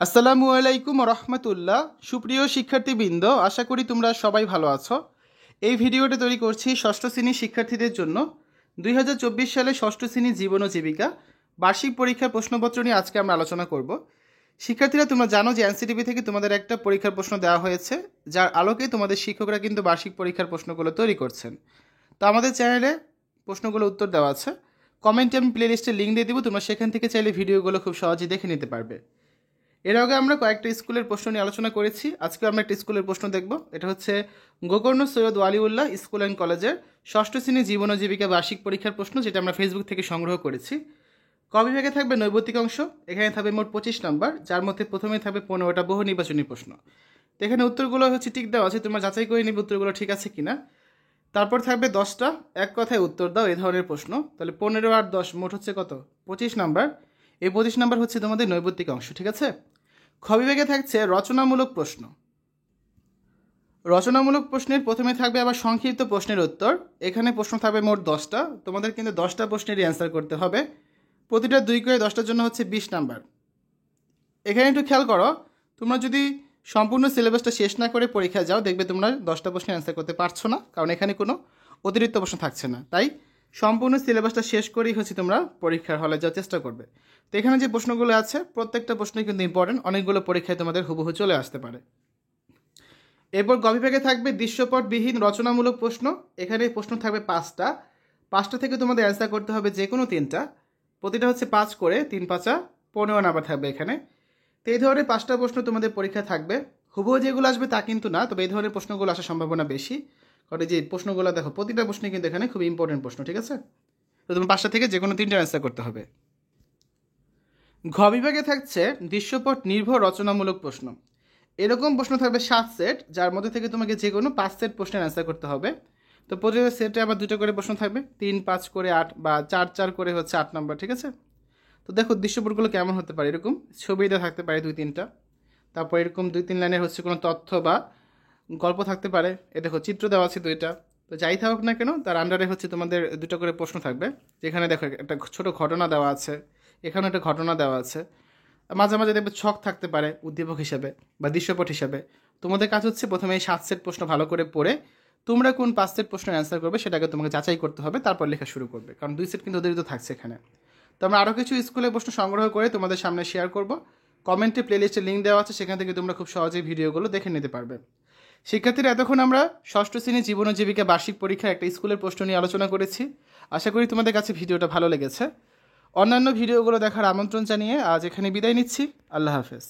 আসসালামু আলাইকুম রহমতুল্লাহ। সুপ্রিয় শিক্ষার্থীবৃন্দ, আশা করি তোমরা সবাই ভালো আছো। এই ভিডিওটা তৈরি করছি ষষ্ঠ শ্রেণীর শিক্ষার্থীদের জন্য। 2024 সালে ষষ্ঠ শ্রেণীর জীবন ও জীবিকা বার্ষিক পরীক্ষার প্রশ্নপত্র নিয়ে আজকে আমরা আলোচনা করব। শিক্ষার্থীরা, তোমরা জানো যে এনসিটিভি থেকে তোমাদের একটা পরীক্ষার প্রশ্ন দেওয়া হয়েছে, যার আলোকে তোমাদের শিক্ষকরা কিন্তু বার্ষিক পরীক্ষার প্রশ্নগুলো তৈরি করছেন। তো আমাদের চ্যানেলে প্রশ্নগুলো উত্তর দেওয়া আছে। কমেন্টে আমি প্লেলিস্টের লিঙ্ক দিয়ে দেবো, তোমরা সেখান থেকে চাইলে ভিডিওগুলো খুব সহজেই দেখে নিতে পারবে। এর আগে আমরা কয়েকটা স্কুলের প্রশ্ন নিয়ে আলোচনা করেছি। আজকে আমরা একটা স্কুলের প্রশ্ন দেখব। এটা হচ্ছে গোকর্ণ সৈয়দ ওয়ালিউল্লাহ স্কুল অ্যান্ড কলেজের ষষ্ঠ শ্রেণী জীবন ও জীবিকা বার্ষিক পরীক্ষার প্রশ্ন, যেটা আমরা ফেসবুক থেকে সংগ্রহ করেছি। ক বিভাগে থাকবে নৈবতিক অংশ। এখানে থাকবে মোট 25 নম্বর, যার মধ্যে প্রথমে থাকবে 15টা বহু নির্বাচনী প্রশ্ন। তো এখানে উত্তরগুলো হচ্ছে ঠিক দেওয়া আছে, তোমরা যাচাই করে নিবে উত্তরগুলো ঠিক আছে কিনা। তারপর থাকবে 10টা এক কথায় উত্তর দাও এই ধরনের প্রশ্ন। তাহলে 15 আর 10 মোট হচ্ছে কত? 25 নম্বর। এই 25 নম্বর হচ্ছে তোমাদের নৈবতিক অংশ, ঠিক আছে। খ বিভাগে থাকছে রচনামূলক প্রশ্ন। রচনামূলক প্রশ্নের প্রথমে থাকবে আবার সংক্ষিপ্ত প্রশ্নের উত্তর। এখানে প্রশ্ন থাকবে মোট 10টা। তোমাদের কিন্তু 10টা প্রশ্নেরই অ্যান্সার করতে হবে। প্রতিটা 2 করে 10টার জন্য হচ্ছে 20 নাম্বার। এখানে একটু খেয়াল করো, তোমরা যদি সম্পূর্ণ সিলেবাসটা শেষ না করে পরীক্ষায় যাও, দেখবে তোমরা 10টা প্রশ্নের অ্যান্সার করতে পারছো না, কারণ এখানে কোনো অতিরিক্ত প্রশ্ন থাকছে না। তাই সম্পূর্ণ সিলেবাসটা শেষ করেই হচ্ছে তোমরা পরীক্ষার হলে যাওয়ার চেষ্টা করবে। তো এখানে যে প্রশ্নগুলো আছে প্রত্যেকটা প্রশ্নই কিন্তু ইম্পর্টেন্ট, অনেকগুলো পরীক্ষায় তোমাদের হুবহু চলে আসতে পারে। এরপর গ বিভাগে থাকবে দৃশ্যপটবিহীন রচনামূলক প্রশ্ন। এখানে প্রশ্ন থাকবে 5টা থেকে তোমাদের অ্যান্সার করতে হবে যে কোনো 3টা। প্রতিটা হচ্ছে 5 করে, 3 5 15 নাম্বার থাকবে এখানে। তো এই ধরনের 5টা প্রশ্ন তোমাদের পরীক্ষা থাকবে। হুবহু যেগুলো আসবে তা কিন্তু না, তবে এই ধরনের প্রশ্নগুলো আসার সম্ভাবনা বেশি, কারণ যে প্রশ্নগুলো দেখো প্রতিটা প্রশ্নে কিন্তু এখানে খুব ইম্পর্টেন্ট প্রশ্ন, ঠিক আছে। তো তোমার 5টা থেকে যে কোনো 3টা অ্যান্সার করতে হবে। ঘ বিভাগে থাকছে দৃশ্যপট নির্ভর রচনামূলক প্রশ্ন। এরকম প্রশ্ন থাকবে 7 সেট, যার মধ্যে থেকে তোমাকে যে কোনো 5 সেট প্রশ্নের অ্যান্সার করতে হবে। তো প্রতিটা সেটে আবার 2টা করে প্রশ্ন থাকবে, 3 5 করে 8 বা 4 4 করে হচ্ছে 8 নম্বর, ঠিক আছে। তো দেখো দৃশ্যপটগুলো কেমন হতে পারে, এরকম ছবিটা থাকতে পারে 2-3টা। তারপর এরকম 2-3 লাইনের হচ্ছে কোনো তথ্য বা গল্প থাকতে পারে। এ দেখো চিত্র দেওয়া আছে 2টা। তো যাই থাকুক না কেন, তার আন্ডারে হচ্ছে তোমাদের 2টা করে প্রশ্ন থাকবে, যেখানে দেখো একটা ছোট ঘটনা দেওয়া আছে, এখানে একটা ঘটনা দেওয়া আছে। মাঝে মাঝে দেখবে ছক থাকতে পারে উদ্দীপক হিসাবে বা দৃশ্যপট হিসাবে। তোমাদের কাজ হচ্ছে প্রথমে এই 7 সেট প্রশ্ন ভালো করে পড়ে তোমরা কোন 5 সেট প্রশ্নের অ্যান্সার করবে সেটাকে তোমাকে যাচাই করতে হবে, তারপর লেখা শুরু করবে, কারণ 2 সেট কিন্তু অতিরিক্ত থাকছে এখানে। তো আমরা আরও কিছু স্কুলের প্রশ্ন সংগ্রহ করে তোমাদের সামনে শেয়ার করব। কমেন্টে প্লেলিস্টের লিঙ্ক দেওয়া আছে, সেখান থেকে তোমরা খুব সহজেই ভিডিওগুলো দেখে নিতে পারবে। শিক্ষার্থীরা, এতক্ষণ আমরা ষষ্ঠ শ্রেণী জীবন ও জীবিকা বার্ষিক পরীক্ষার একটা স্কুলের প্রশ্ন নিয়ে আলোচনা করেছি। আশা করি তোমাদের কাছে ভিডিওটা ভালো লেগেছে। অন্যান্য ভিডিওগুলো দেখার আমন্ত্রণ জানিয়ে আজ এখানে বিদায় নিচ্ছি। আল্লাহ হাফেজ।